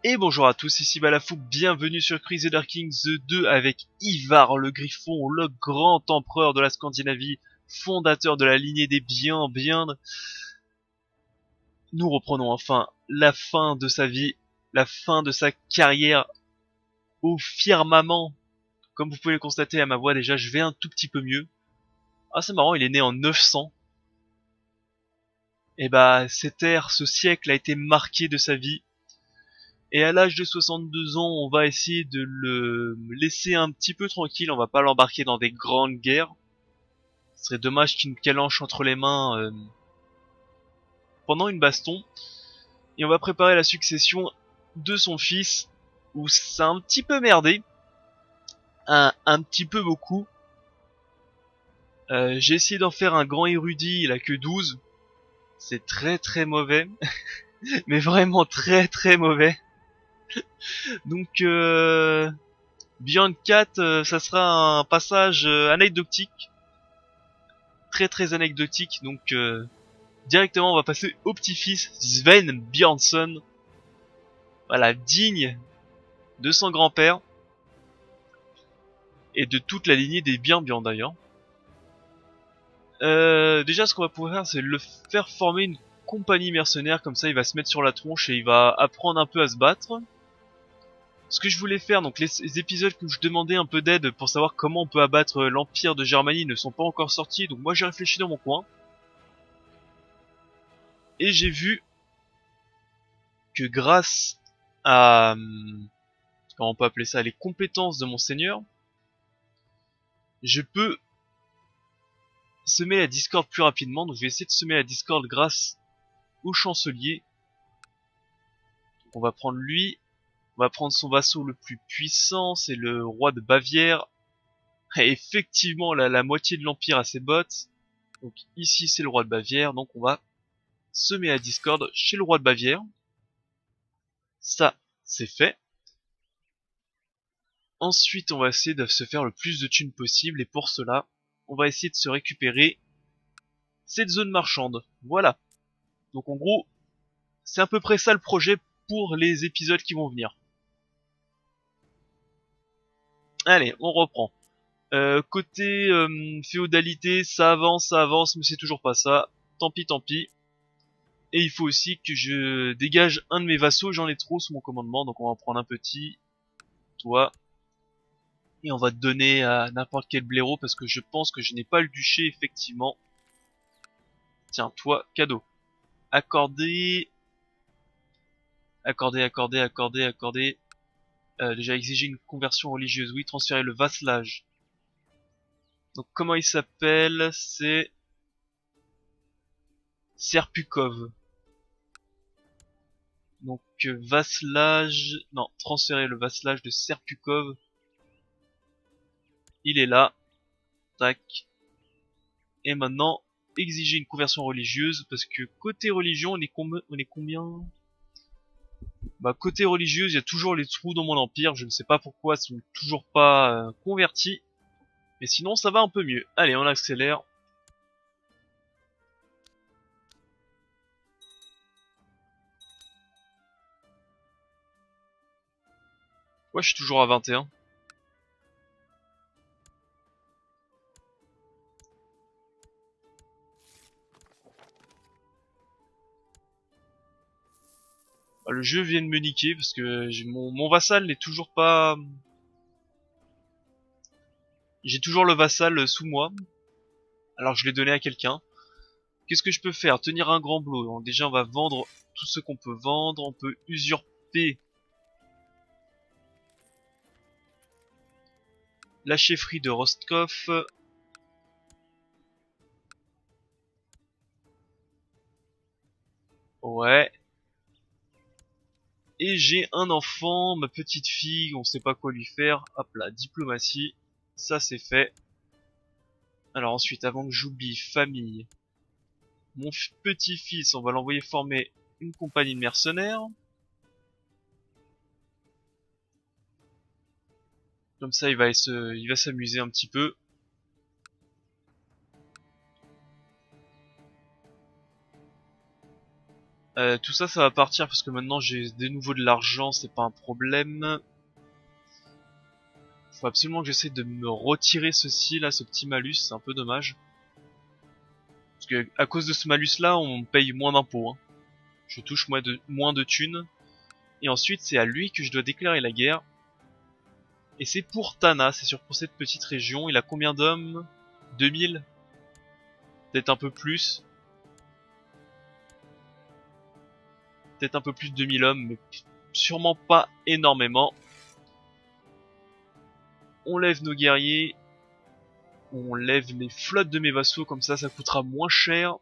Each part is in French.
Et bonjour à tous, ici Balafou, bienvenue sur Crusader Kings 2 avec Ivar le Griffon, le grand empereur de la Scandinavie, fondateur de la lignée des bien. Nous reprenons enfin la fin de sa vie, la fin de sa carrière au firmament. Comme vous pouvez le constater à ma voix déjà, je vais un tout petit peu mieux. Ah c'est marrant, il est né en 900. Et bah cette ère, ce siècle a été marqué de sa vie. Et à l'âge de 62 ans, on va essayer de le laisser un petit peu tranquille, on va pas l'embarquer dans des grandes guerres. Ce serait dommage qu'il nous calanche entre les mains pendant une baston. Et on va préparer la succession de son fils, où c'est un petit peu merdé. Un petit peu beaucoup. J'ai essayé d'en faire un grand érudit, il a que 12. C'est très mauvais. Mais vraiment très mauvais. Donc Beyond 4, ça sera un passage anecdotique. Très anecdotique. Donc directement on va passer au petit-fils Sven Björnsson. Voilà, digne de son grand-père. Et de toute la lignée des Björn d'ailleurs. Déjà ce qu'on va pouvoir faire c'est le faire former une compagnie mercenaire. Comme ça il va se mettre sur la tronche et il va apprendre un peu à se battre. Ce que je voulais faire, donc les épisodes où je demandais un peu d'aide pour savoir comment on peut abattre l'Empire de Germanie ne sont pas encore sortis. Donc moi j'ai réfléchi dans mon coin. Et j'ai vu que grâce à... comment on peut appeler ça, les compétences de mon seigneur, je peux semer la discorde plus rapidement. Donc je vais essayer de semer la discorde grâce au chancelier. Donc on va prendre lui, on va prendre son vassau le plus puissant, c'est le roi de Bavière. Et effectivement la moitié de l'empire a ses bottes. Donc ici c'est le roi de Bavière, donc on va semer la discorde chez le roi de Bavière. Ça, c'est fait. Ensuite, on va essayer de se faire le plus de thunes possible, et pour cela, on va essayer de se récupérer cette zone marchande. Voilà. Donc en gros, c'est à peu près ça le projet pour les épisodes qui vont venir. Allez, on reprend. Côté féodalité, ça avance, mais c'est toujours pas ça. Tant pis. Et il faut aussi que je dégage un de mes vassaux, j'en ai trop sous mon commandement, donc on va en prendre un petit. Toi. Et on va te donner à n'importe quel blaireau parce que je pense que je n'ai pas le duché effectivement. Tiens, toi, cadeau. Accordé. Accordé. Déjà exiger une conversion religieuse. Oui, transférer le vasselage. Donc comment il s'appelle? C'est Serpukov. Donc vasselage... Non, transférer le vasselage de Serpukov. Il est là. Tac. Et maintenant, exiger une conversion religieuse. Parce que côté religion, on est combien? Bah côté religieuse, il y a toujours les trous dans mon empire. Je ne sais pas pourquoi ils sont toujours pas convertis. Mais sinon, ça va un peu mieux. Allez, on accélère. Ouais, je suis toujours à 21. Bah, le jeu vient de me niquer parce que mon vassal n'est toujours pas... J'ai toujours le vassal sous moi. Alors que je l'ai donné à quelqu'un. Qu'est-ce que je peux faire? Tenir un grand bloc. Donc, déjà, on va vendre tout ce qu'on peut vendre. On peut usurper la chefferie de Rostkov. Ouais. Et j'ai un enfant, ma petite fille, on sait pas quoi lui faire. Hop là, diplomatie. Ça c'est fait. Alors ensuite, avant que j'oublie, famille. Mon petit-fils, on va l'envoyer former une compagnie de mercenaires. Comme ça, il va s'amuser un petit peu. Tout ça, ça va partir parce que maintenant j'ai de nouveau de l'argent, c'est pas un problème. Faut absolument que j'essaie de me retirer ceci là, ce petit malus, c'est un peu dommage. Parce que à cause de ce malus là, on paye moins d'impôts. Hein. Je touche moins de thunes. Et ensuite, c'est à lui que je dois déclarer la guerre. Et c'est pour Tana, c'est pour cette petite région. Il a combien d'hommes? 2000? Peut-être un peu plus. Peut-être un peu plus de 2000 hommes, mais sûrement pas énormément. On lève nos guerriers. On lève les flottes de mes vassaux, comme ça coûtera moins cher.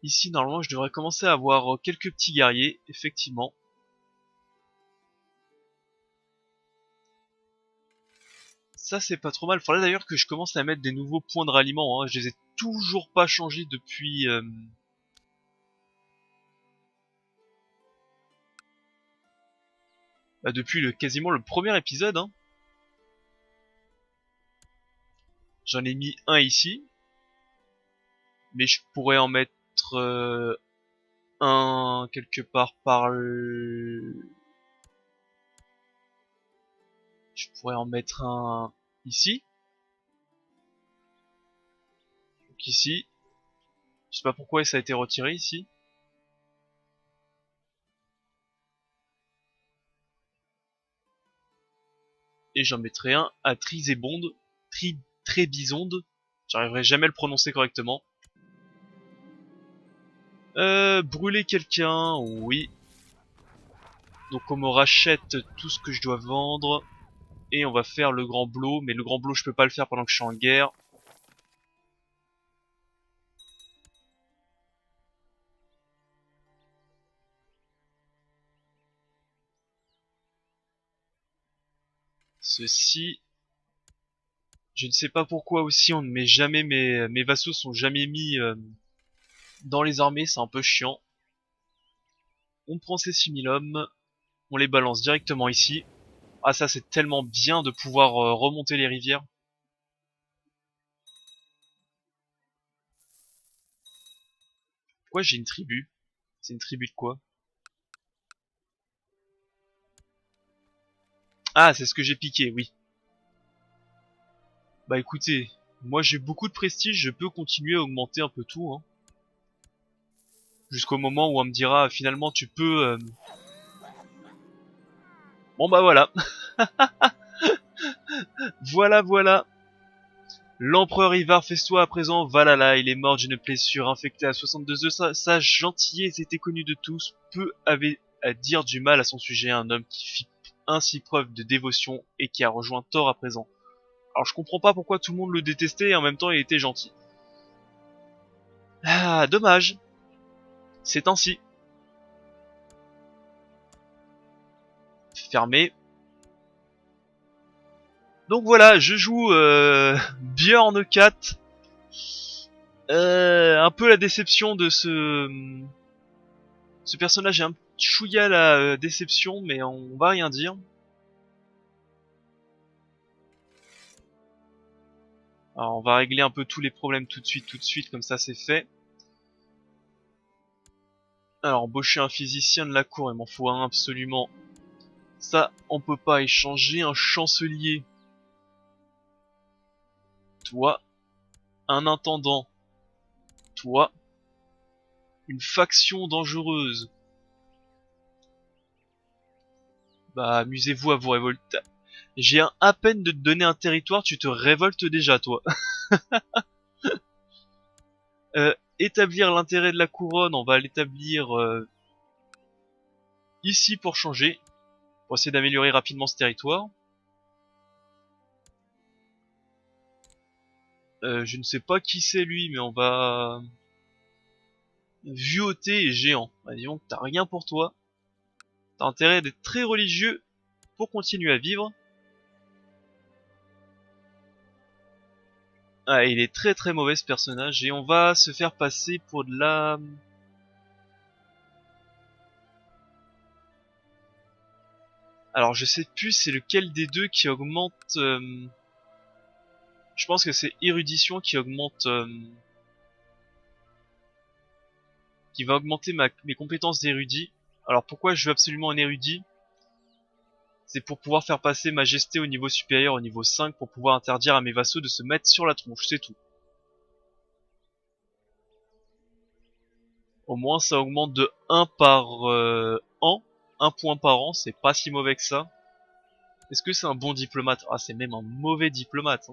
Ici, normalement, je devrais commencer à avoir quelques petits guerriers, effectivement. Ça, c'est pas trop mal. Faudrait d'ailleurs que je commence à mettre des nouveaux points de ralliement. Hein. Je les ai toujours pas changés depuis... depuis quasiment le premier épisode. Hein. J'en ai mis un ici. Mais je pourrais en mettre un quelque part par... Je pourrais en mettre un ici. Donc ici. Je sais pas pourquoi ça a été retiré ici. Et j'en mettrai un à Trizébonde. Trébizonde. J'arriverai jamais à le prononcer correctement. Brûler quelqu'un, oui. Donc on me rachète tout ce que je dois vendre. Et on va faire le grand blow. Mais le grand blow, je peux pas le faire pendant que je suis en guerre. Ceci. Je ne sais pas pourquoi aussi on ne met jamais mes vassaux sont jamais mis dans les armées, c'est un peu chiant. On prend ces 6000 hommes, on les balance directement ici. Ah ça c'est tellement bien de pouvoir remonter les rivières. Pourquoi j'ai une tribu? C'est une tribu de quoi? Ah c'est ce que j'ai piqué, oui. Bah écoutez, moi j'ai beaucoup de prestige, je peux continuer à augmenter un peu tout. Hein. Jusqu'au moment où on me dira finalement tu peux... Bon bah voilà. Voilà. L'empereur Ivar Festois à présent, Valhalla, il est mort d'une blessure infectée à 62 ans. Sa gentillesse était connue de tous. Peu avait à dire du mal à son sujet, un homme qui fit ainsi preuve de dévotion et qui a rejoint Thor à présent. Alors je comprends pas pourquoi tout le monde le détestait et en même temps il était gentil. Ah, dommage. C'est ainsi. Fermé. Donc voilà, je joue Björn 4. Un peu la déception de ce personnage est un chouïa la déception, mais on va rien dire. Alors on va régler un peu tous les problèmes tout de suite, comme ça c'est fait. Alors embaucher un physicien de la cour, il m'en faut un absolument. Ça, on peut pas échanger. Un chancelier. Toi. Un intendant. Toi. Une faction dangereuse. Bah amusez-vous à vous révolter. J'ai à peine de te donner un territoire, tu te révoltes déjà toi. Établir l'intérêt de la couronne, on va l'établir ici pour changer. Pour essayer d'améliorer rapidement ce territoire. Je ne sais pas qui c'est lui, mais on va... Vieuxté et géant. Bah dis donc, t'as rien pour toi. T'as intérêt d'être très religieux pour continuer à vivre. Ah, il est très mauvais ce personnage. Et on va se faire passer pour de la... Alors je sais plus c'est lequel des deux qui augmente... Je pense que c'est érudition qui augmente... qui va augmenter mes compétences d'érudit. Alors pourquoi je veux absolument un érudit? C'est pour pouvoir faire passer majesté au niveau supérieur, au niveau 5, pour pouvoir interdire à mes vassaux de se mettre sur la tronche, c'est tout. Au moins ça augmente de 1 par an, 1 point par an, c'est pas si mauvais que ça. Est-ce que c'est un bon diplomate? Ah, c'est même un mauvais diplomate.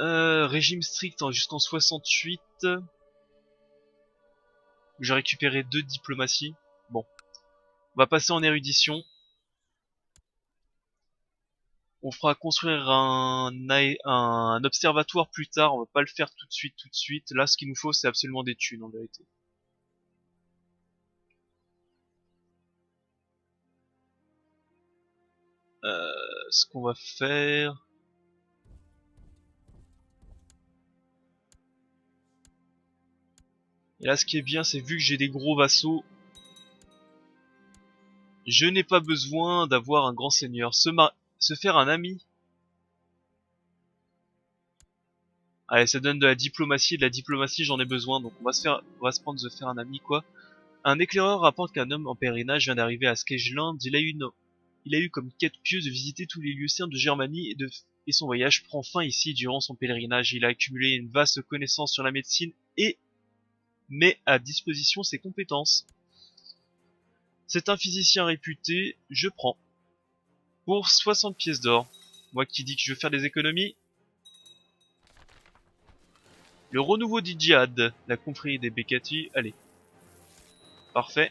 Hein. Régime strict jusqu'en 68. J'ai récupéré 2 diplomaties. Bon, on va passer en érudition. On fera construire un observatoire plus tard, on va pas le faire tout de suite. Là, ce qu'il nous faut, c'est absolument des thunes, en vérité. Ce qu'on va faire... Et là, ce qui est bien, c'est vu que j'ai des gros vassaux, je n'ai pas besoin d'avoir un grand seigneur. Se faire un ami. Allez, ça donne de la diplomatie, et de la diplomatie, j'en ai besoin, donc on va se prendre de se faire un ami, quoi. Un éclaireur rapporte qu'un homme en pèlerinage vient d'arriver à Skegeland. Il a eu comme quête pieuse de visiter tous les lieux saints de Germanie et son voyage prend fin ici durant son pèlerinage. Il a accumulé une vaste connaissance sur la médecine et met à disposition ses compétences. C'est un physicien réputé, je prends. Pour 60 pièces d'or. Moi qui dis que je veux faire des économies. Le renouveau du djihad, la confrérie des Bekati, allez. Parfait.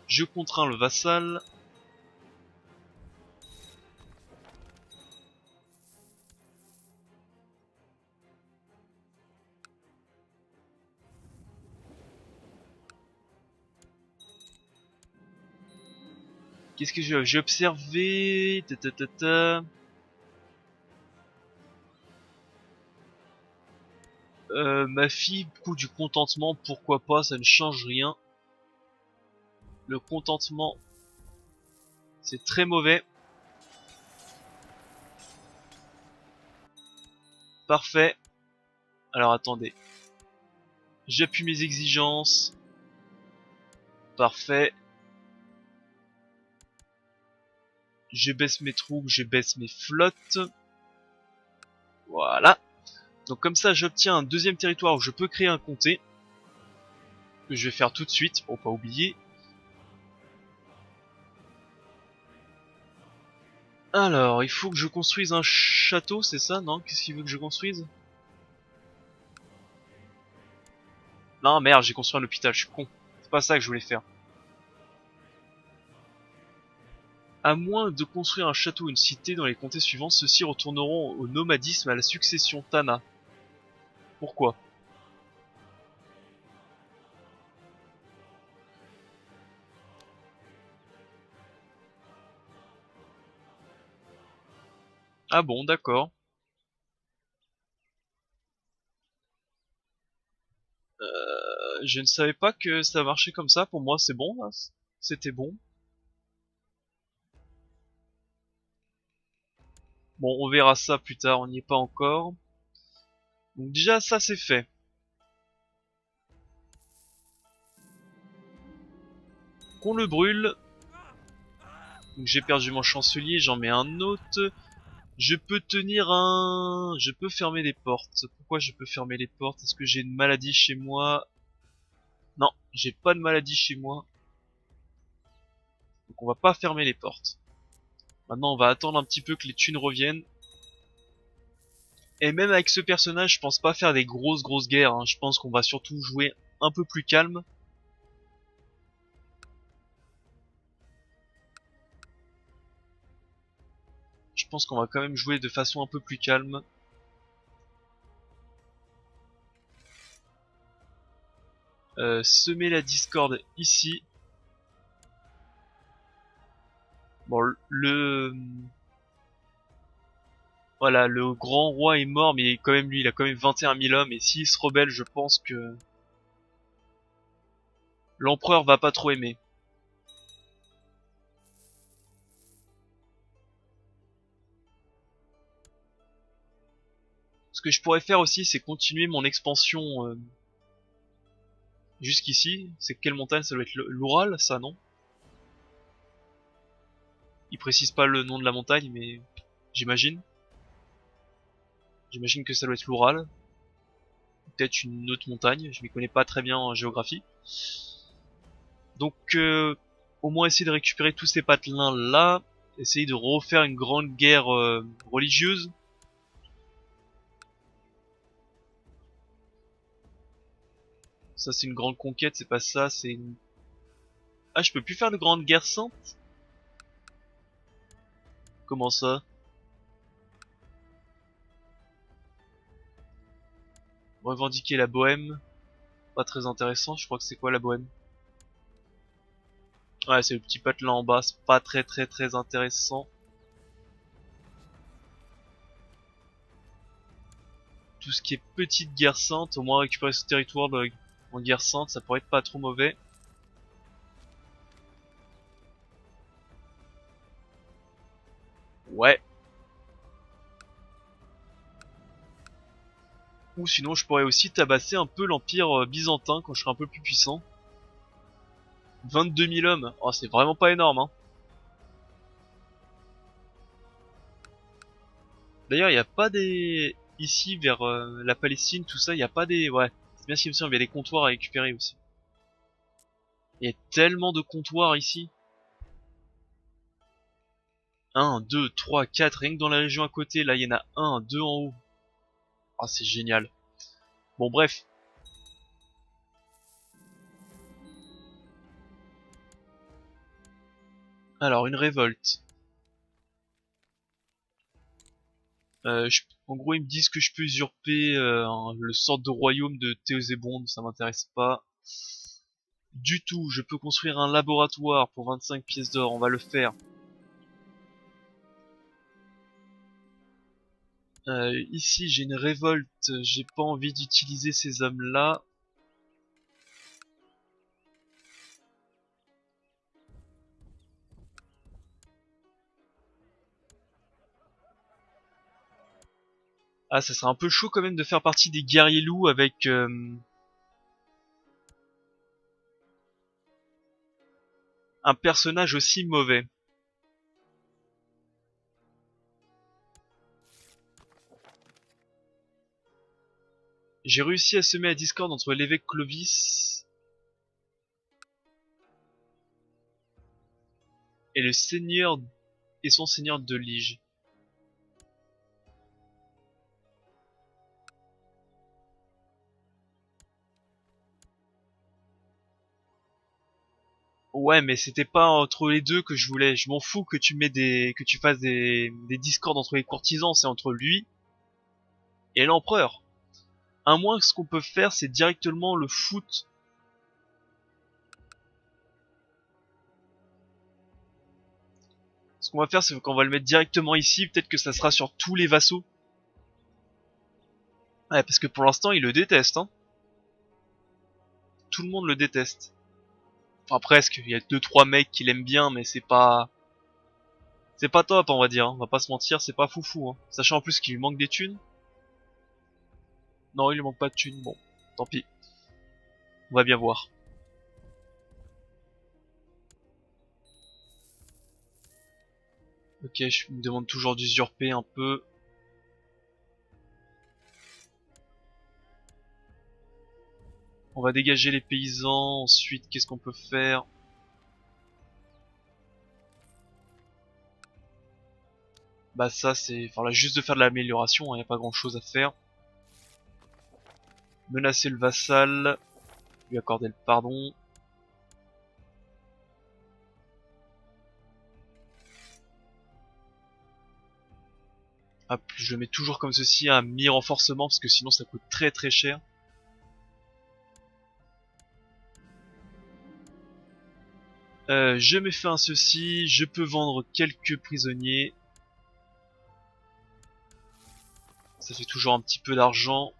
Je contrains le vassal. Qu'est-ce que j'ai observé? Ma fille, coup du contentement, pourquoi pas, ça ne change rien. Le contentement, c'est très mauvais. Parfait. Alors attendez. J'appuie mes exigences. Parfait. Je baisse mes troupes, je baisse mes flottes. Voilà. Donc comme ça, j'obtiens un deuxième territoire où je peux créer un comté. Que je vais faire tout de suite, pour pas oublier. Alors, il faut que je construise un château, c'est ça? Non? Qu'est-ce qu'il veut que je construise? Non, merde, j'ai construit un hôpital, je suis con. C'est pas ça que je voulais faire. À moins de construire un château ou une cité dans les comtés suivants, ceux-ci retourneront au nomadisme à la succession Tana. Pourquoi? Ah bon, d'accord. Je ne savais pas que ça marchait comme ça, pour moi c'est bon, là. C'était bon. Bon, on verra ça plus tard, on n'y est pas encore. Donc déjà, ça c'est fait. Qu'on le brûle. Donc j'ai perdu mon chancelier, j'en mets un autre. Je peux tenir un... Je peux fermer les portes. Pourquoi je peux fermer les portes? Est-ce que j'ai une maladie chez moi? Non, j'ai pas de maladie chez moi. Donc on va pas fermer les portes. Maintenant on va attendre un petit peu que les thunes reviennent. Et même avec ce personnage, je pense pas faire des grosses guerres. Hein. Je pense qu'on va surtout jouer un peu plus calme. Je pense qu'on va quand même jouer de façon un peu plus calme. Semer la discorde ici. Bon, voilà, le grand roi est mort, mais quand même lui, il a quand même 21 000 hommes. Et s'il se rebelle, je pense que l'empereur va pas trop aimer. Ce que je pourrais faire aussi, c'est continuer mon expansion jusqu'ici. C'est quelle montagne? Ça doit être l'Oural, ça, non? Il précise pas le nom de la montagne, mais j'imagine. J'imagine que ça doit être l'Oural. Peut-être une autre montagne, je m'y connais pas très bien en géographie. Donc au moins essayer de récupérer tous ces patelins là, essayer de refaire une grande guerre religieuse. Ça c'est une grande conquête, c'est pas ça, c'est une... Ah, je peux plus faire de grande guerre sainte? Comment ça? Revendiquer la Bohème, pas très intéressant, je crois que c'est quoi la Bohème? Ouais, c'est le petit patelin en bas, c'est pas très intéressant. Tout ce qui est petite guerre sainte, au moins récupérer ce territoire en guerre sainte, ça pourrait être pas trop mauvais. Ouais. Ou sinon je pourrais aussi tabasser un peu l'empire byzantin quand je serai un peu plus puissant. 22 000 hommes, oh, c'est vraiment pas énorme hein. D'ailleurs il n'y a pas des... Ici vers la Palestine, tout ça, il n'y a pas des... Ouais, c'est bien ce qu'il me semble, il y a des comptoirs à récupérer aussi. Il y a tellement de comptoirs ici. 1, 2, 3, 4, rien que dans la région à côté, là il y en a 1, 2 en haut. Ah c'est génial. Bon bref. Alors une révolte. En gros ils me disent que je peux usurper le sort de royaume de Théosébonde, ça m'intéresse pas. Du tout, je peux construire un laboratoire pour 25 pièces d'or, on va le faire. Ici j'ai une révolte, j'ai pas envie d'utiliser ces hommes-là. Ah, ça serait un peu chaud quand même de faire partie des guerriers loups avec un personnage aussi mauvais. J'ai réussi à semer la discorde entre l'évêque Clovis et le seigneur et son seigneur de Lige. Ouais, mais c'était pas entre les deux que je voulais. Je m'en fous que que tu fasses des discordes entre les courtisans, c'est entre lui et l'empereur. À moins que ce qu'on peut faire, c'est directement le foot. Ce qu'on va faire, c'est qu'on va le mettre directement ici. Peut-être que ça sera sur tous les vassaux. Ouais, parce que pour l'instant, il le déteste, hein. Tout le monde le déteste. Enfin, presque. Il y a deux trois mecs qui l'aiment bien, mais c'est pas top, on va dire. Hein. On va pas se mentir, c'est pas foufou. Hein. Sachant en plus qu'il lui manque des thunes. Non, il lui manque pas de thunes. Bon, tant pis. On va bien voir. Ok, je me demande toujours d'usurper un peu. On va dégager les paysans. Ensuite, qu'est-ce qu'on peut faire? Bah ça, c'est... Enfin là, juste de faire de l'amélioration, hein, y a pas grand-chose à faire. Menacer le vassal. Lui accorder le pardon. Hop, je le mets toujours comme ceci, un mi-renforcement, parce que sinon ça coûte très cher. Je mets fin à ceci, je peux vendre quelques prisonniers. Ça fait toujours un petit peu d'argent.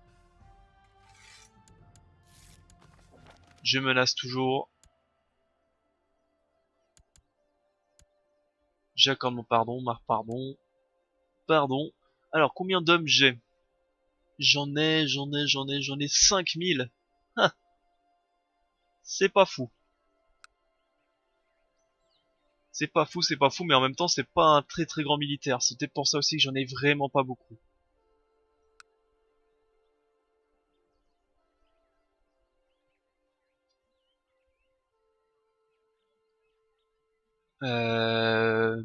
Je menace toujours. J'accorde mon pardon, pardon. Alors, combien d'hommes j'ai? J'en ai 5000. Ah, c'est pas fou. C'est pas fou, mais en même temps, c'est pas un très grand militaire. C'est peut-être pour ça aussi que j'en ai vraiment pas beaucoup. Euh...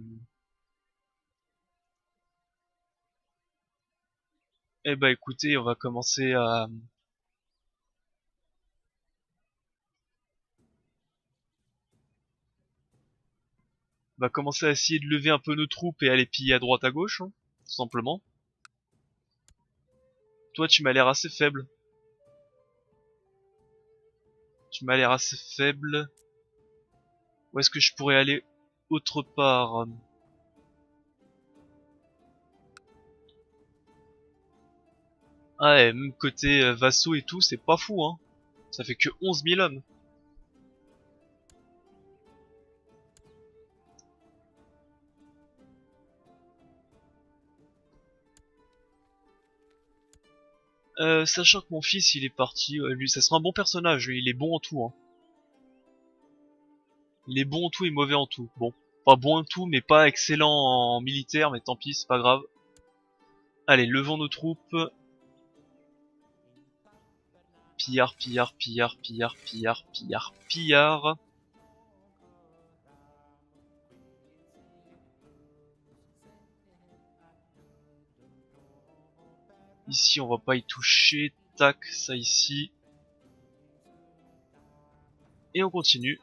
Eh bah écoutez, on va commencer à essayer de lever un peu nos troupes et aller piller à droite à gauche, hein, tout simplement. Toi, tu m'as l'air assez faible. Tu m'as l'air assez faible. Où est-ce que je pourrais aller autre part? Ah ouais, même côté vassaux et tout, c'est pas fou, hein. Ça fait que 11 000 hommes. Sachant que mon fils, il est parti, lui, ça sera un bon personnage, lui, il est bon en tout, hein. Il est bon en tout et mauvais en tout. Bon, pas bon en tout, mais pas excellent en militaire, mais tant pis, c'est pas grave. Allez, levons nos troupes. Pillard, pillard, pillard, pillard, pillard, pillard, pillard. Ici, on va pas y toucher. Tac, ça ici. Et on continue.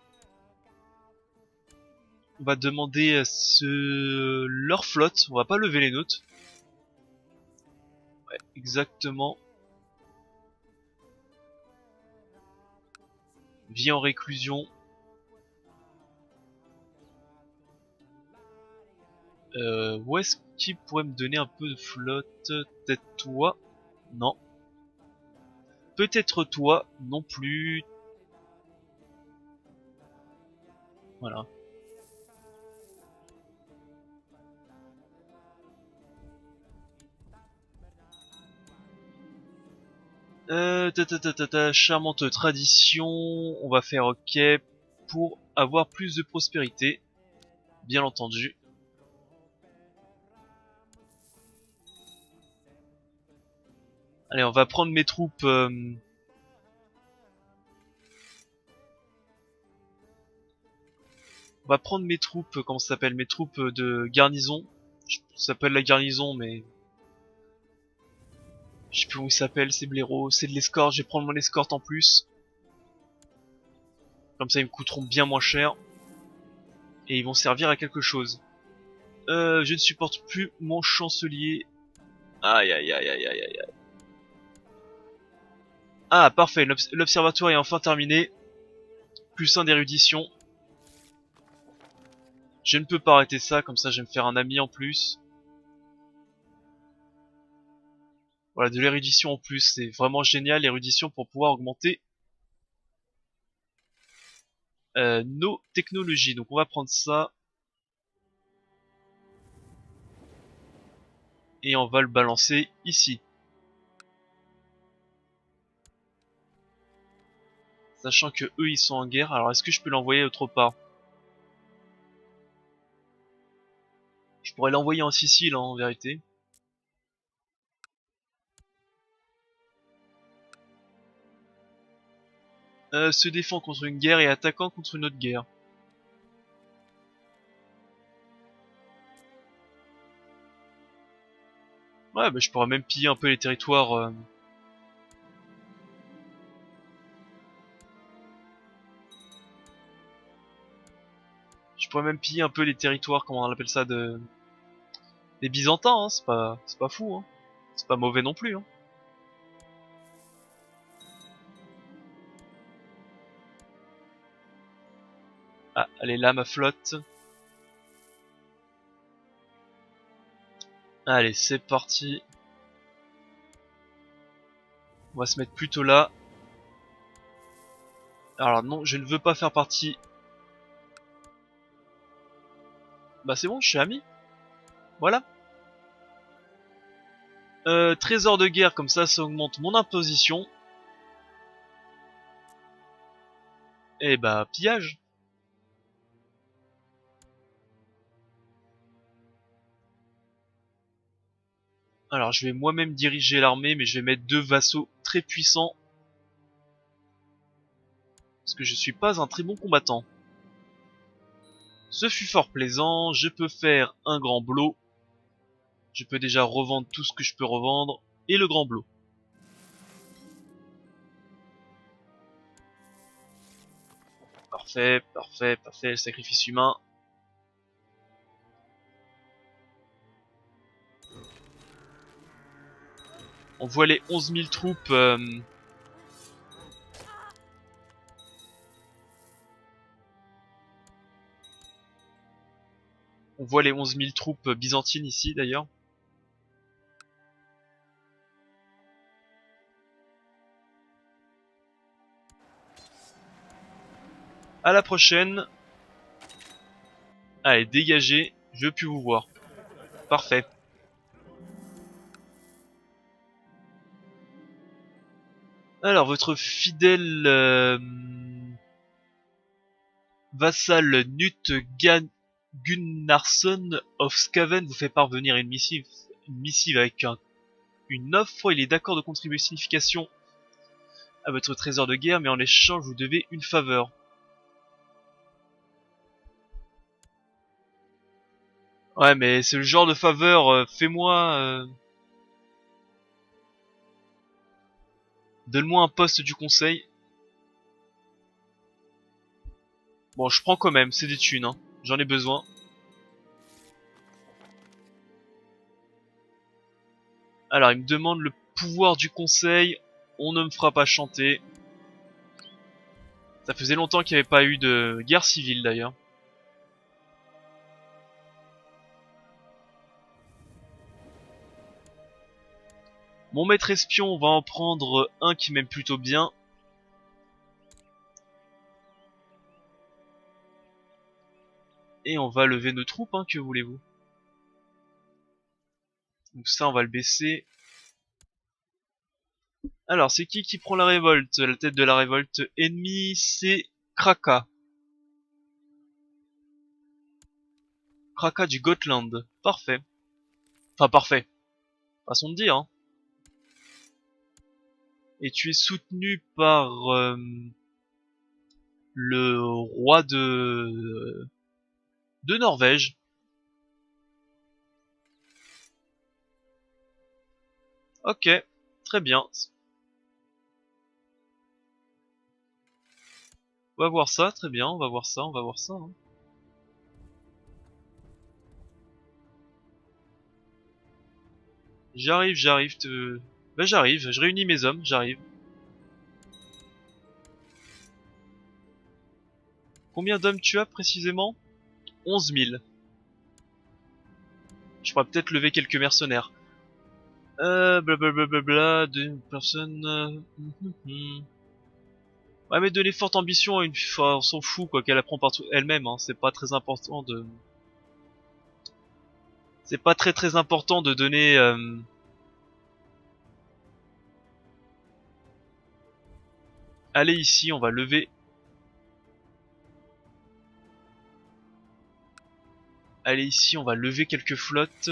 On va demander à leur flotte. On va pas lever les nôtres. Ouais, exactement. Vie en réclusion. Où est-ce qu'il pourrait me donner un peu de flotte? Peut-être toi? Non. Peut-être toi non plus. Voilà. Charmante tradition. On va faire OK pour avoir plus de prospérité. Bien entendu. Allez, on va prendre mes troupes. On va prendre mes troupes. Comment ça s'appelle? Mes troupes de garnison. Ça s'appelle la garnison, mais je sais plus où il s'appelle. C'est blaireau. C'est de l'escorte. Je vais prendre mon escorte en plus. Comme ça, ils me coûteront bien moins cher. Et ils vont servir à quelque chose. Je ne supporte plus mon chancelier. Aïe aïe aïe aïe aïe aïe. Ah parfait, l'observatoire est enfin terminé. Plus 1 d'érudition. Je ne peux pas arrêter ça, comme ça je vais me faire un ami en plus. Voilà, de l'érudition en plus, c'est vraiment génial l'érudition pour pouvoir augmenter nos technologies. Donc on va prendre ça. Et on va le balancer ici. Sachant que eux ils sont en guerre, alors est-ce que je peux l'envoyer autre part? Je pourrais l'envoyer en Sicile hein, en vérité. Se défend contre une guerre et attaquant contre une autre guerre. Ouais, bah je pourrais même piller un peu les territoires. Je pourrais même piller un peu les territoires, comment on appelle ça, des Byzantins. Hein, c'est pas fou. Hein. C'est pas mauvais non plus. Hein. Ah, elle est là ma flotte. Allez, c'est parti. On va se mettre plutôt là. Alors non, je ne veux pas faire partie. Bah c'est bon, je suis ami. Voilà. Trésor de guerre, comme ça augmente mon imposition. Et bah, pillage. Alors, je vais moi-même diriger l'armée, mais je vais mettre 2 vassaux très puissants. Parce que je suis pas un très bon combattant. Ce fut fort plaisant, je peux faire un grand blot. Je peux déjà revendre tout ce que je peux revendre. Et le grand blot. Parfait, parfait, parfait, le sacrifice humain. On voit les 11 000 troupes... On voit les 11 000 troupes byzantines ici d'ailleurs. À la prochaine. Allez, dégagez, je veux plus vous voir. Parfait. Alors, votre fidèle vassal Knut Gunnarsson of Skaven vous fait parvenir une missive avec une offre. Il est d'accord de contribuer signification à votre trésor de guerre, mais en échange vous devez une faveur. Ouais, mais c'est le genre de faveur, fais-moi... donne-moi un poste du conseil. Bon, je prends quand même, c'est des thunes, hein. J'en ai besoin. Alors, il me demande le pouvoir du conseil. On ne me fera pas chanter. Ça faisait longtemps qu'il n'y avait pas eu de guerre civile, d'ailleurs. Mon maître espion, on va en prendre un qui m'aime plutôt bien. Et on va lever nos troupes, hein, que voulez-vous. Donc ça, on va le baisser. Alors, c'est qui prend la révolte? La tête de la révolte ennemie, c'est Kraka. Kraka du Gotland. Parfait. Enfin, parfait. Façon de dire, hein. Et tu es soutenu par le roi de Norvège. Ok, très bien. On va voir ça, très bien, on va voir ça, on va voir ça. Hein. J'arrive, bah j'arrive, je réunis mes hommes, j'arrive. Combien d'hommes tu as précisément? 11 000. Je pourrais peut-être lever quelques mercenaires. Blablabla, deux personnes... Ouais, mais donner forte ambition à une... Enfin, on s'en fout, quoi, qu'elle apprend partout elle-même, hein. C'est pas très important de... C'est pas très important de donner... Allez ici, on va lever... Allez ici, on va lever quelques flottes.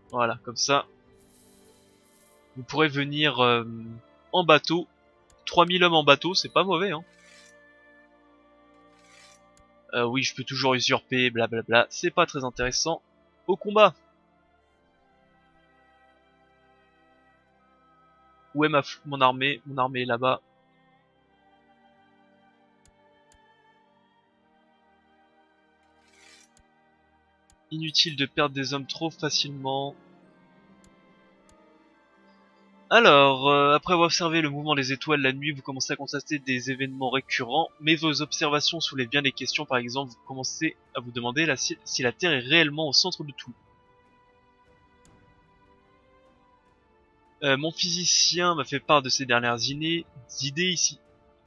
Voilà, comme ça. Vous pourrez venir en bateau. 3000 hommes en bateau, c'est pas mauvais, hein. Oui, je peux toujours usurper, blablabla. C'est pas très intéressant. Au combat. Où est mon armée? Mon armée est là-bas. Inutile de perdre des hommes trop facilement. Alors, après avoir observé le mouvement des étoiles la nuit, vous commencez à constater des événements récurrents, mais vos observations soulèvent bien des questions. Par exemple, vous commencez à vous demander si la Terre est réellement au centre de tout. Mon physicien m'a fait part de ses dernières idées ici.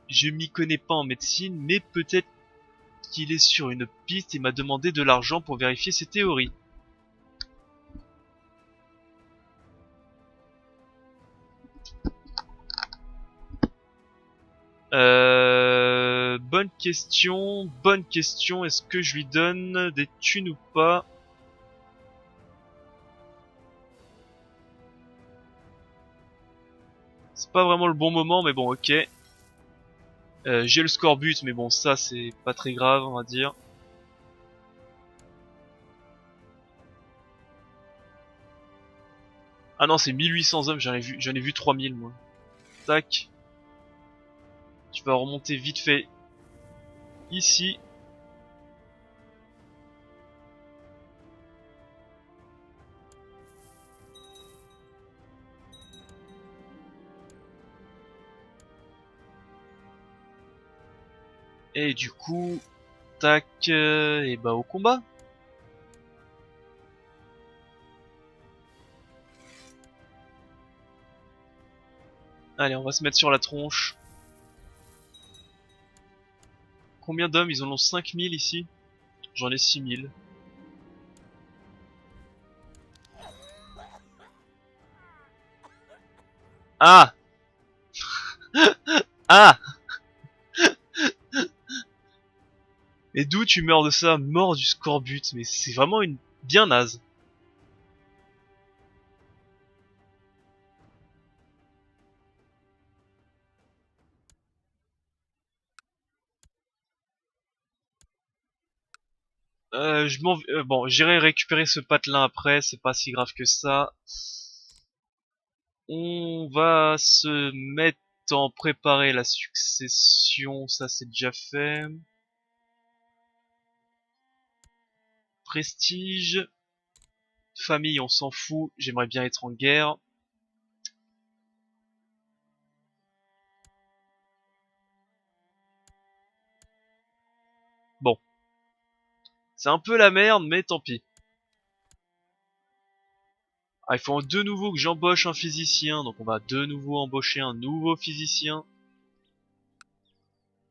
Je m'y connais pas en médecine, mais peut-être qu'il est sur une piste et m'a demandé de l'argent pour vérifier ses théories. Bonne question, bonne question. Est-ce que je lui donne des thunes ou pas? C'est pas vraiment le bon moment, mais bon, ok. J'ai le score but, mais bon, ça c'est pas très grave, on va dire. Ah non, c'est 1800 hommes, j'en ai vu 3000 moi. Tac. Tu vas remonter vite fait ici. Et du coup, tac, et bah au combat. Allez, on va se mettre sur la tronche. Combien d'hommes? Ils en ont 5000 ici. J'en ai 6000. Ah! Ah! Et d'où tu meurs de ça? Mort du scorbut, mais c'est vraiment une bien naze. Bon, j'irai récupérer ce patelin après, c'est pas si grave que ça. On va se mettre en préparer la succession, ça c'est déjà fait. Prestige. Famille, on s'en fout, j'aimerais bien être en guerre. Bon. C'est un peu la merde, mais tant pis. Ah, il faut de nouveau que j'embauche un physicien, donc on va de nouveau embaucher un nouveau physicien.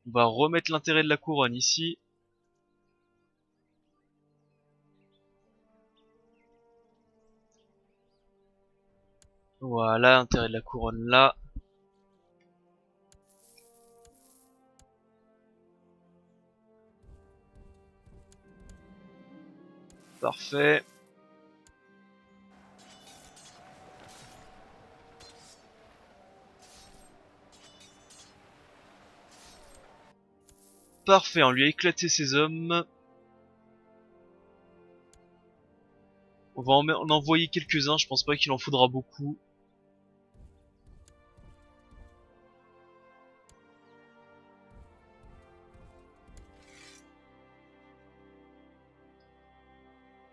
On va remettre l'intérêt de la couronne ici. Voilà, l'intérêt de la couronne là. Parfait. Parfait, on lui a éclaté ses hommes. On va en envoyer quelques-uns, je pense pas qu'il en faudra beaucoup.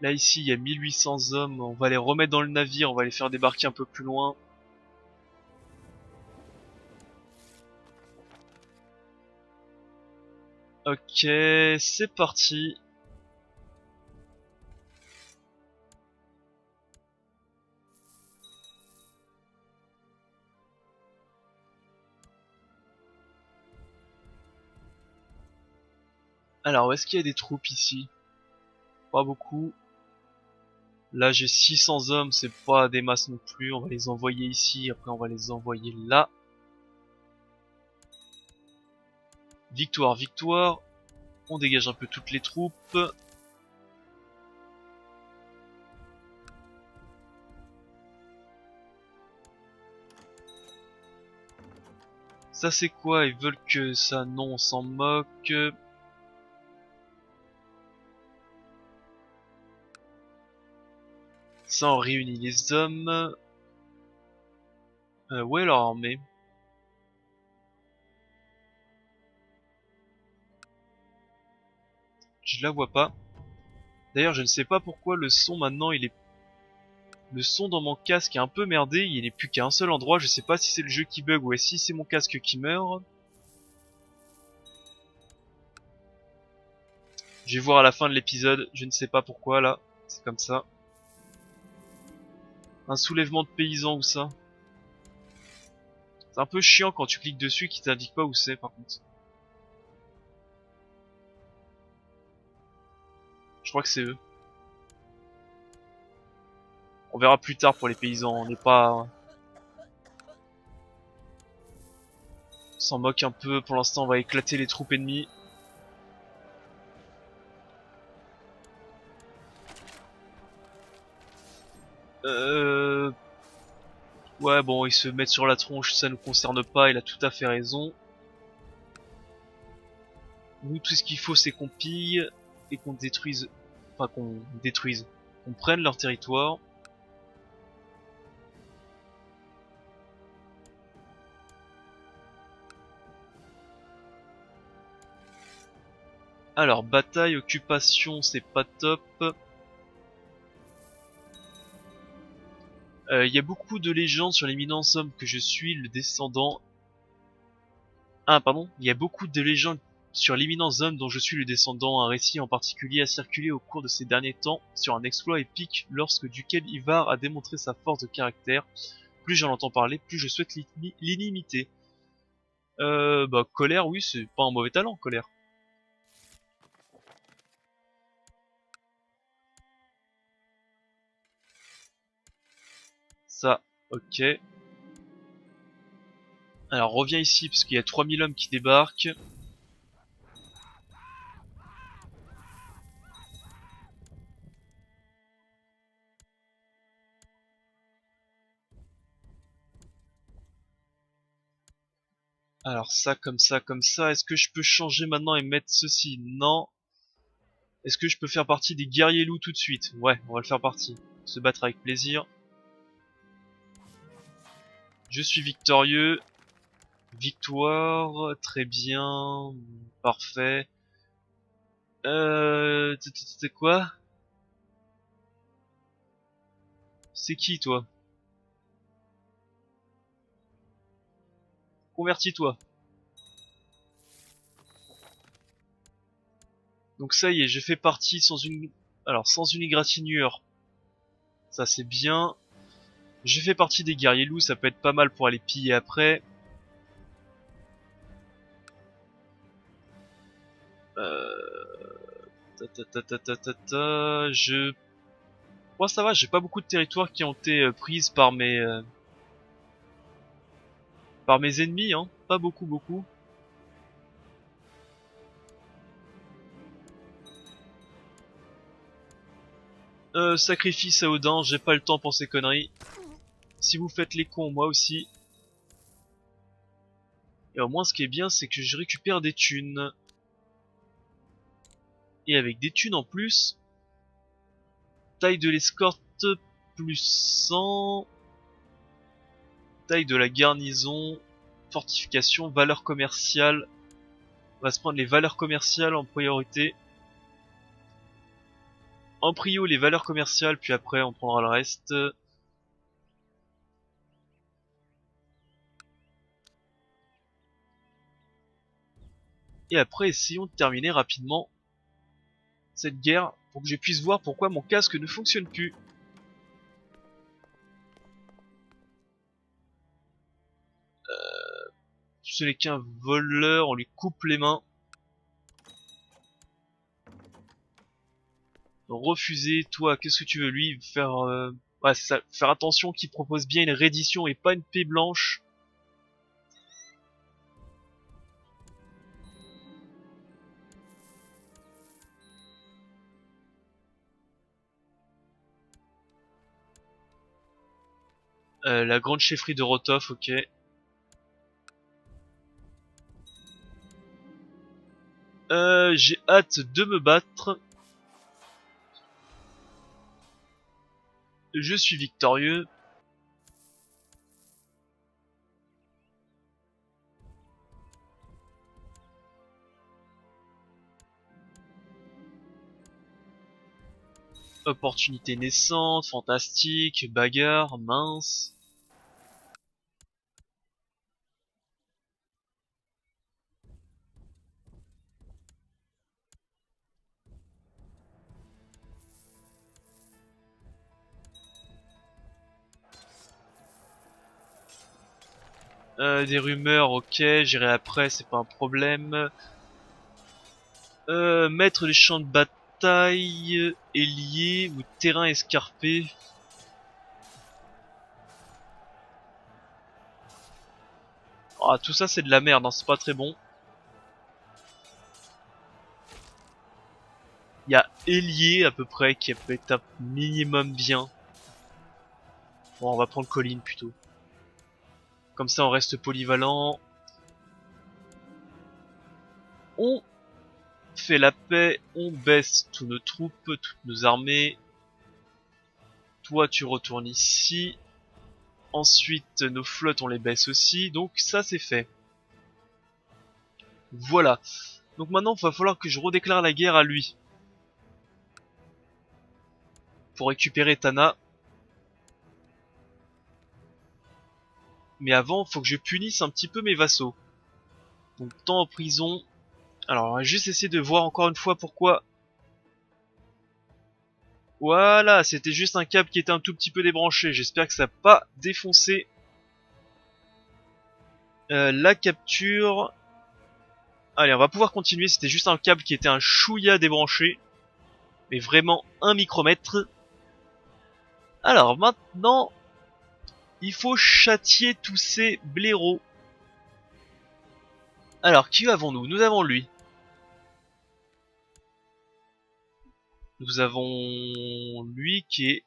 Là ici il y a 1800 hommes, on va les remettre dans le navire, on va les faire débarquer un peu plus loin. Ok, c'est parti. Alors, est-ce qu'il y a des troupes ici? Pas beaucoup. Là, j'ai 600 hommes, c'est pas des masses non plus. On va les envoyer ici, après on va les envoyer là. Victoire, victoire. On dégage un peu toutes les troupes. Ça c'est quoi? Ils veulent que ça? Non, on s'en moque. Ça on réunit les hommes. Où est leur armée? Je la vois pas. D'ailleurs, je ne sais pas pourquoi le son maintenant il est... Le son dans mon casque est un peu merdé, il n'est plus qu'à un seul endroit, je sais pas si c'est le jeu qui bug ou si c'est mon casque qui meurt. Je vais voir à la fin de l'épisode, je ne sais pas pourquoi là, c'est comme ça. Un soulèvement de paysans ou ça? C'est un peu chiant quand tu cliques dessus qui t'indique pas où c'est par contre. Je crois que c'est eux. On verra plus tard pour les paysans, on n'est pas... On s'en moque un peu, pour l'instant on va éclater les troupes ennemies. Ouais bon, ils se mettent sur la tronche, ça nous concerne pas, il a tout à fait raison. Nous tout ce qu'il faut c'est qu'on pille et qu'on détruise... Enfin qu'on détruise, qu'on prenne leur territoire. Alors, bataille, occupation, c'est pas top. Il y a beaucoup de légendes sur l'éminent homme que je suis le descendant... Ah, pardon. Il y a beaucoup de légendes sur l'éminent homme dont je suis le descendant. Un récit en particulier a circulé au cours de ces derniers temps sur un exploit épique lorsque duquel Ivar a démontré sa force de caractère. Plus j'en entends parler, plus je souhaite l'inimiter. Bah, colère, oui, c'est pas un mauvais talent, colère. Ça, ok. Alors reviens ici parce qu'il y a 3000 hommes qui débarquent. Alors ça, comme ça, comme ça. Est-ce que je peux changer maintenant et mettre ceci? Non. Est-ce que je peux faire partie des guerriers loups tout de suite? Ouais, on va le faire partie. Se battre avec plaisir. Je suis victorieux. Victoire, très bien. Parfait. C'est quoi? C'est qui toi? Convertis-toi. Donc ça y est, j'ai fait partie sans une... Alors, sans une égratignure. Ça c'est bien. J'ai fait partie des guerriers loups, ça peut être pas mal pour aller piller après. Je... Bon, ça va, j'ai pas beaucoup de territoires qui ont été prises par mes ennemis, hein. Pas beaucoup, beaucoup. Sacrifice à Odin, j'ai pas le temps pour ces conneries. Si vous faites les cons, moi aussi. Et au moins, ce qui est bien, c'est que je récupère des thunes. Et avec des thunes en plus, taille de l'escorte plus 100, taille de la garnison, fortification, valeur commerciale. On va se prendre les valeurs commerciales en priorité. En prio les valeurs commerciales, puis après on prendra le reste. Et après essayons de terminer rapidement cette guerre pour que je puisse voir pourquoi mon casque ne fonctionne plus. Ce n'est qu'un voleur, on lui coupe les mains. Refuser, toi, qu'est-ce que tu veux lui faire ouais, c'est ça, faire attention qu'il propose bien une reddition et pas une paix blanche. La grande chefferie de Rotov, ok. J'ai hâte de me battre. Je suis victorieux. Opportunité naissante, fantastique, bagarre, mince. Des rumeurs, ok, j'irai après, c'est pas un problème. Mettre les champs de bataille. montagne ailier ou terrain escarpé. Ah, tout ça c'est de la merde, hein, c'est pas très bon. Il y a ailier à peu près qui peut être un minimum bien. Bon, on va prendre colline plutôt. Comme ça on reste polyvalent. On fait la paix, on baisse tous nos troupes, toutes nos armées. Toi tu retournes ici. Ensuite nos flottes on les baisse aussi. Donc ça c'est fait. Voilà. Donc maintenant il va falloir que je redéclare la guerre à lui. Pour récupérer Tana. Mais avant, faut que je punisse un petit peu mes vassaux. Donc temps en prison. Alors on va juste essayer de voir encore une fois pourquoi. Voilà, c'était juste un câble qui était un tout petit peu débranché. J'espère que ça n'a pas défoncé la capture. Allez, on va pouvoir continuer. C'était juste un câble qui était un chouïa débranché. Mais vraiment un micromètre. Alors maintenant, il faut châtier tous ces blaireaux. Alors, qui avons-nous? Nous avons lui. Nous avons lui qui est...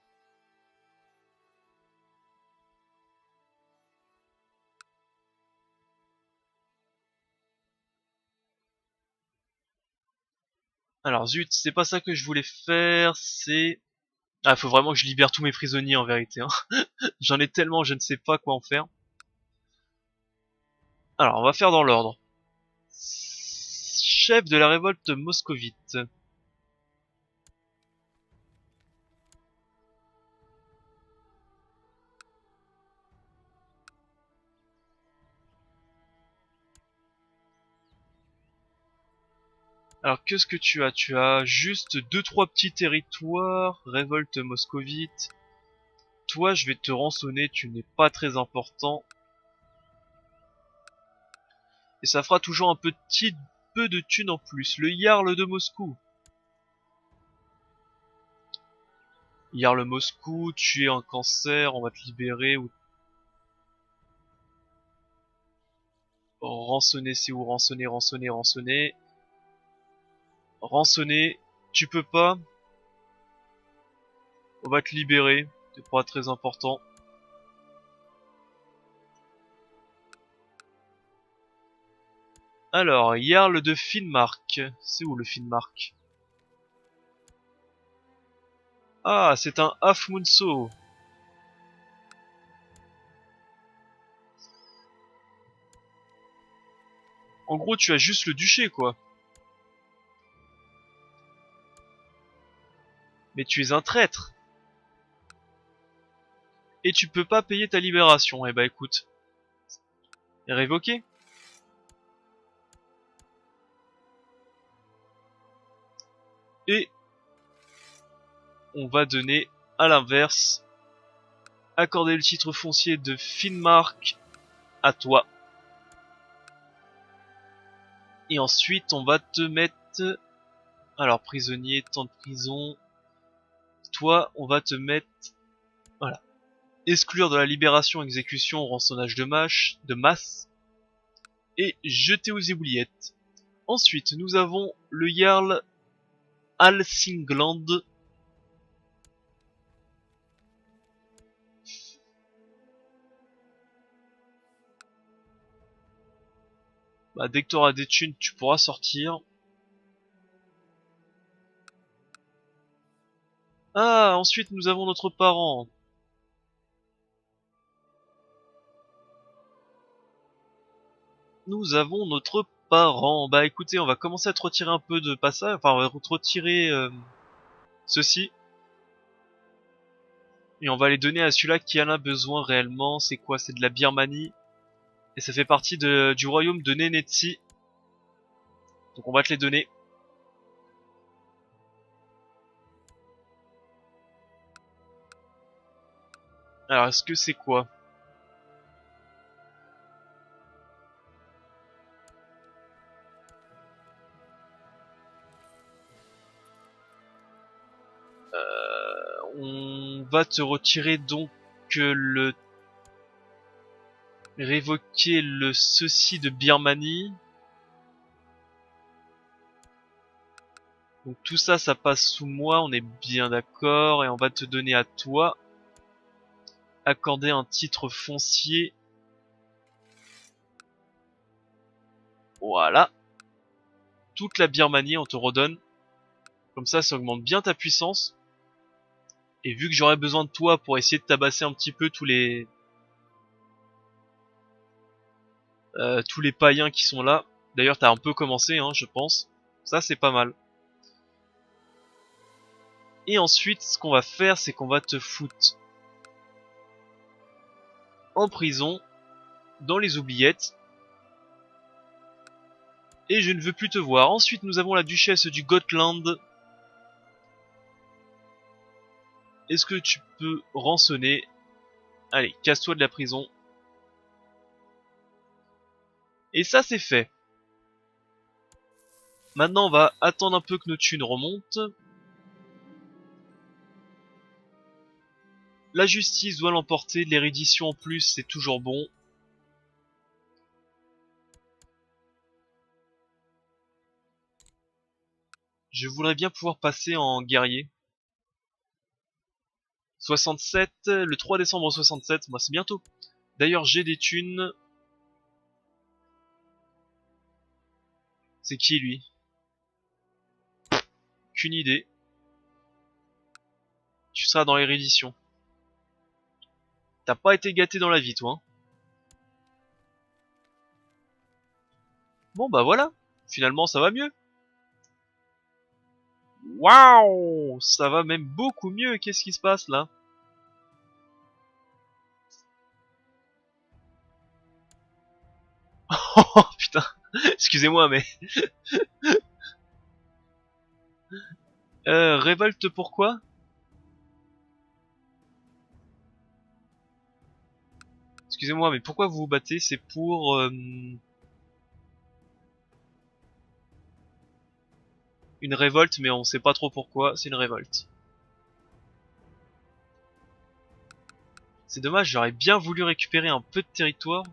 Alors zut, c'est pas ça que je voulais faire, c'est... Ah, faut vraiment que je libère tous mes prisonniers en vérité. Hein. J'en ai tellement, je ne sais pas quoi en faire. Alors, on va faire dans l'ordre. Chef de la révolte moscovite. Alors, qu'est-ce que tu as? Tu as juste 2-3 petits territoires, révolte moscovite. Toi, je vais te rançonner, tu n'es pas très important. Et ça fera toujours un petit peu de thunes en plus. Le Jarl de Moscou. Jarl Moscou, tu es un cancer, on va te libérer. Ou rançonner, c'est où? Rançonner, rançonner, rançonner. Rançonner, tu peux pas. On va te libérer, c'est pas très important. Alors, Jarl de Finnmark. C'est où le Finnmark? Ah, c'est un Hafmunso. En gros, tu as juste le duché, quoi. Mais tu es un traître. Et tu peux pas payer ta libération. Eh bah écoute. Révoqué. Et on va donner à l'inverse. Accorder le titre foncier de Finnmark à toi. Et ensuite, on va te mettre... Alors, prisonnier, temps de prison. Toi, on va te mettre... Voilà. Exclure de la libération, exécution, rançonnage de masse. Et jeter aux oubliettes. Ensuite, nous avons le Jarl Hälsingland. Bah, dès que tu auras des thunes, tu pourras sortir. Ah, ensuite, nous avons notre parent. Nous avons notre parent. Bah écoutez, on va commencer à te retirer un peu de passage. Enfin, on va te retirer ceci. Et on va les donner à celui-là qui en a besoin réellement. C'est quoi? C'est de la Birmanie. Et ça fait partie du royaume de Nenetsi. Donc on va te les donner. Alors est-ce que c'est quoi? va te retirer donc le... révoquer le ceci de Birmanie. Donc tout ça, ça passe sous moi, on est bien d'accord. Et on va te donner à toi. Accorder un titre foncier. Voilà. Toute la Birmanie, on te redonne. Comme ça augmente bien ta puissance. Et vu que j'aurai besoin de toi pour essayer de tabasser un petit peu tous les païens qui sont là. D'ailleurs, t'as un peu commencé, hein, je pense. Ça, c'est pas mal. Et ensuite, ce qu'on va faire, c'est qu'on va te foutre en prison, dans les oubliettes. Et je ne veux plus te voir. Ensuite, nous avons la duchesse du Gotland. Est-ce que tu peux rançonner? Allez, casse-toi de la prison. Et ça, c'est fait. Maintenant, on va attendre un peu que nos thunes remontent. La justice doit l'emporter. L'érudition en plus, c'est toujours bon. Je voudrais bien pouvoir passer en guerrier. 67, le 3 décembre 67, moi c'est bientôt. D'ailleurs j'ai des thunes. C'est qui lui? Qu'une idée. Tu seras dans les rééditions. T'as pas été gâté dans la vie toi. Hein. Bon bah voilà. Finalement ça va mieux. Waouh, ça va même beaucoup mieux. Qu'est-ce qui se passe là? Oh putain. Excusez-moi mais... révolte pourquoi? Excusez-moi mais pourquoi vous vous battez? C'est pour... une révolte mais on sait pas trop pourquoi. C'est une révolte. C'est dommage, j'aurais bien voulu récupérer un peu de territoire.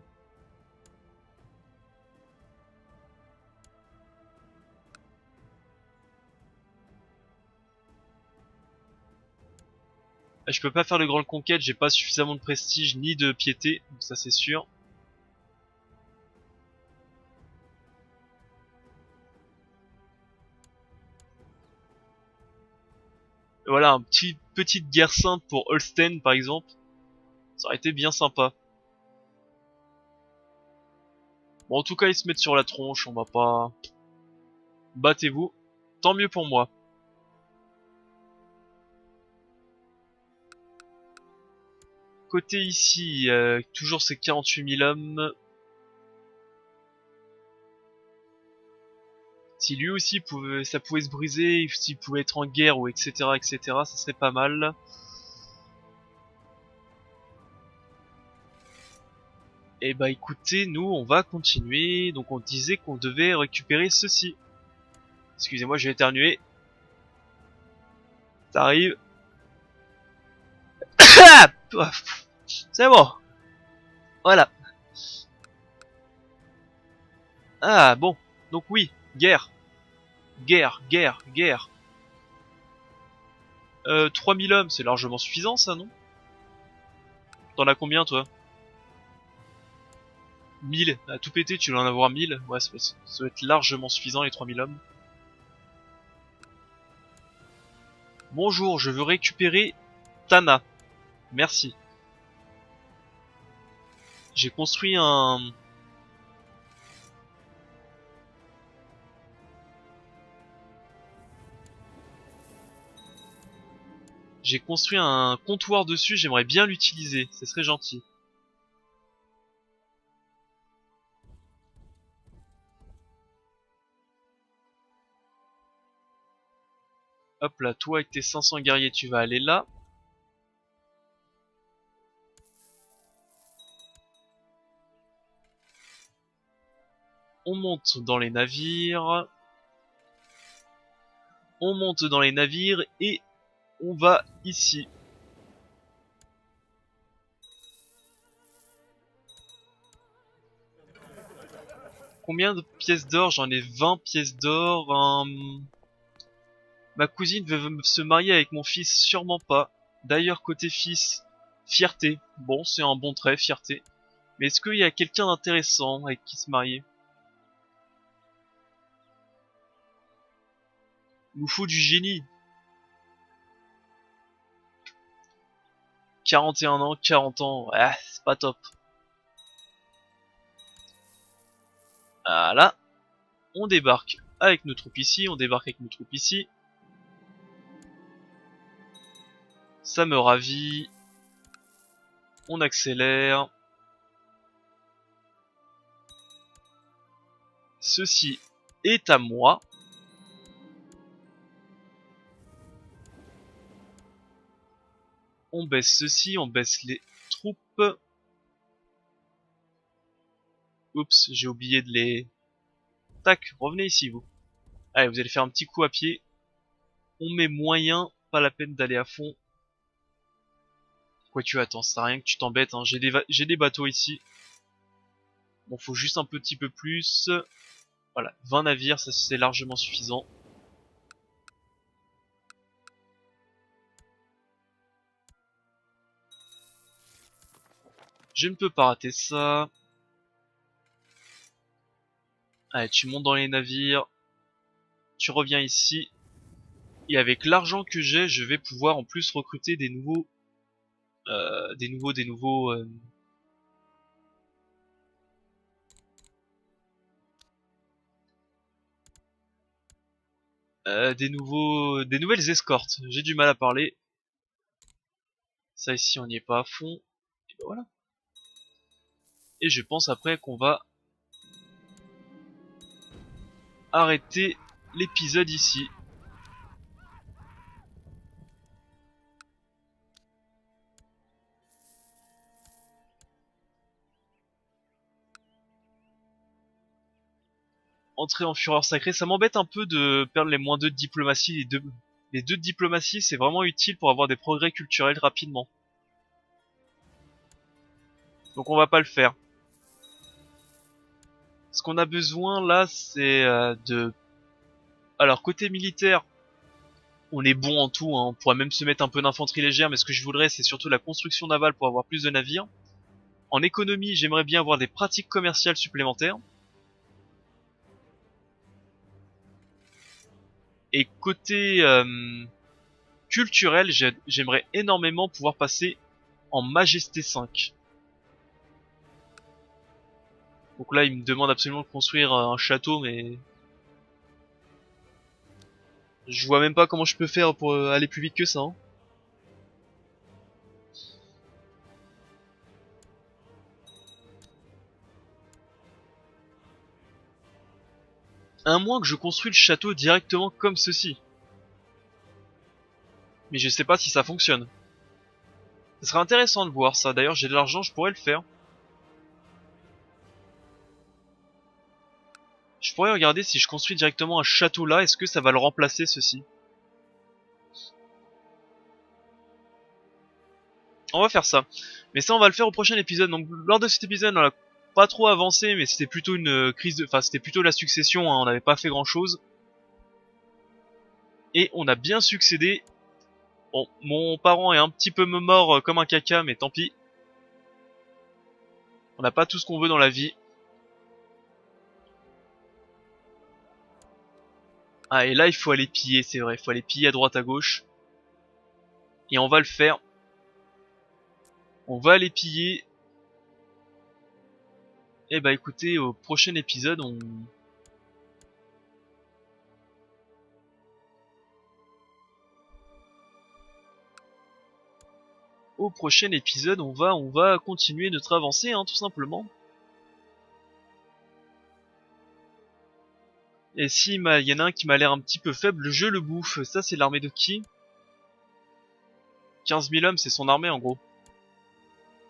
Je peux pas faire de grandes conquêtes, j'ai pas suffisamment de prestige ni de piété, donc ça c'est sûr. Voilà, petite guerre sainte pour Holstein par exemple. Ça aurait été bien sympa. Bon, en tout cas, ils se mettent sur la tronche, on va pas... Battez-vous. Tant mieux pour moi. Côté ici, toujours ces 48 000 hommes. Si lui aussi ça pouvait se briser, s'il pouvait être en guerre ou etc etc, ça serait pas mal. Et bah écoutez, nous on va continuer. Donc on disait qu'on devait récupérer ceci. Excusez-moi, j'ai éternué. Ça arrive. C'est bon. Voilà. Ah bon. Donc oui, guerre. Guerre, guerre, guerre. 3000 hommes, c'est largement suffisant ça, non? T'en as combien toi? 1000. À tout péter, tu dois en avoir 1000. Ouais, ça doit être largement suffisant les 3000 hommes. Bonjour, je veux récupérer Tana. Merci. J'ai construit un... J'ai construit un comptoir dessus, j'aimerais bien l'utiliser, ça serait gentil. Hop là, toi avec tes 500 guerriers, tu vas aller là. On monte dans les navires. On monte dans les navires et on va ici. Combien de pièces d'or? J'en ai 20 pièces d'or. Ma cousine veut se marier avec mon fils, sûrement pas. D'ailleurs, côté fils, fierté. Bon, c'est un bon trait, fierté. Mais est-ce qu'il y a quelqu'un d'intéressant avec qui se marier? Il nous faut du génie. 41 ans, 40 ans, ouais, c'est pas top. Voilà. On débarque avec nos troupes ici, on débarque avec nos troupes ici. Ça me ravit. On accélère. Ceci est à moi. On baisse ceci, on baisse les troupes. Oups, j'ai oublié de les... Tac, revenez ici vous. Allez, vous allez faire un petit coup à pied. On met moyen, pas la peine d'aller à fond. Quoi tu attends, ça sert à rien que tu t'embêtes, hein. J'ai des bateaux ici. Bon, faut juste un petit peu plus. Voilà, 20 navires, ça c'est largement suffisant. Je ne peux pas rater ça. Allez, tu montes dans les navires. Tu reviens ici. Et avec l'argent que j'ai, je vais pouvoir en plus recruter des nouveaux... des nouveaux... des nouvelles escortes. J'ai du mal à parler. Ça ici, on n'y est pas à fond. Et ben voilà. Et je pense après qu'on va arrêter l'épisode ici. Entrer en fureur sacrée, ça m'embête un peu de perdre les -2 de diplomatie. Les deux de diplomatie, c'est vraiment utile pour avoir des progrès culturels rapidement. Donc on va pas le faire. Ce qu'on a besoin là, c'est de... Alors côté militaire, on est bon en tout, hein. On pourrait même se mettre un peu d'infanterie légère, mais ce que je voudrais, c'est surtout la construction navale pour avoir plus de navires. En économie, j'aimerais bien avoir des pratiques commerciales supplémentaires. Et côté culturel, j'aimerais énormément pouvoir passer en Majesté 5. Donc là, il me demande absolument de construire un château, mais... je vois même pas comment je peux faire pour aller plus vite que ça, hein. À moins que je construise le château directement comme ceci. Mais je sais pas si ça fonctionne. Ce serait intéressant de voir ça. D'ailleurs, j'ai de l'argent, je pourrais le faire. Je pourrais regarder si je construis directement un château là, est-ce que ça va le remplacer ceci? On va faire ça. Mais ça, on va le faire au prochain épisode. Donc, lors de cet épisode, on a pas trop avancé, mais c'était plutôt une crise de... Enfin, c'était plutôt la succession, hein. On n'avait pas fait grand-chose. Et on a bien succédé. Bon, mon parent est un petit peu mort comme un caca, mais tant pis. On n'a pas tout ce qu'on veut dans la vie. Ah, et là, il faut aller piller, c'est vrai. Il faut aller piller à droite, à gauche. Et on va le faire. On va aller piller. Et bah écoutez, au prochain épisode, on va continuer notre avancée, hein, tout simplement. Et si il y en a un qui m'a l'air un petit peu faible, je le bouffe. Ça, c'est l'armée de qui? 15 000 hommes, c'est son armée en gros.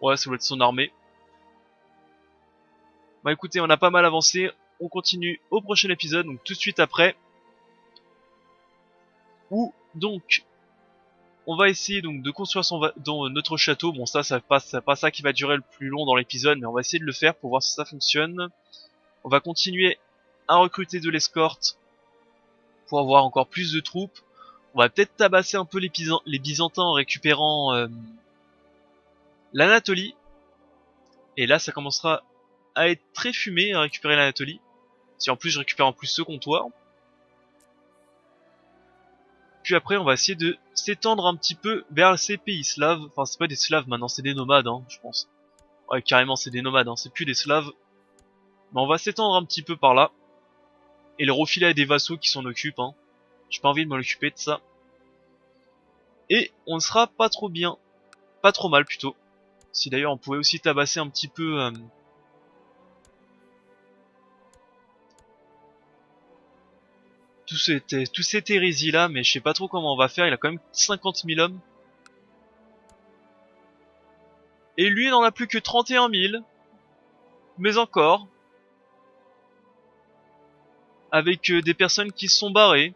Ouais, ça doit être son armée. Bah écoutez, on a pas mal avancé. On continue au prochain épisode, donc tout de suite après. Où donc on va essayer donc de construire dans notre château. Bon, ça c'est pas ça qui va durer le plus long dans l'épisode, mais on va essayer de le faire pour voir si ça fonctionne. On va continuer à recruter de l'escorte pour avoir encore plus de troupes. On va peut-être tabasser un peu les Byzantins en récupérant l'Anatolie. Et là, ça commencera à être très fumé à récupérer l'Anatolie. Si en plus je récupère en plus ce comptoir. Puis après, on va essayer de s'étendre un petit peu vers ces pays slaves. Enfin, c'est pas des slaves maintenant, c'est des nomades, hein, je pense. Ouais, carrément, c'est des nomades, hein, c'est plus des slaves. Mais on va s'étendre un petit peu par là. Et le refiler à des vassaux qui s'en occupent, hein. J'ai pas envie de m'en occuper de ça. Et on ne sera pas trop bien. Pas trop mal, plutôt. Si d'ailleurs, on pouvait aussi tabasser un petit peu... tous ces hérésies là, mais je sais pas trop comment on va faire. Il a quand même 50 000 hommes. Et lui, il n'en a plus que 31 000. Mais encore. Avec des personnes qui se sont barrées.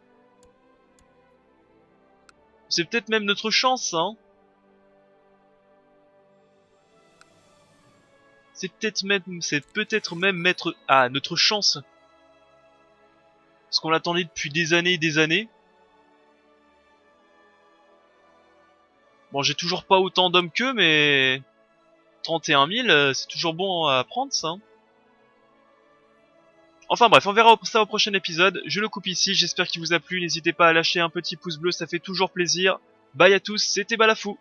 C'est peut-être même notre chance, hein. C'est peut-être même mettre... Ah, notre chance. Parce qu'on l'attendait depuis des années et des années. Bon, j'ai toujours pas autant d'hommes qu'eux, mais... 31 000, c'est toujours bon à prendre, ça. Hein. Enfin bref, on verra ça au prochain épisode. Je le coupe ici, j'espère qu'il vous a plu. N'hésitez pas à lâcher un petit pouce bleu, ça fait toujours plaisir. Bye à tous, c'était Balafou.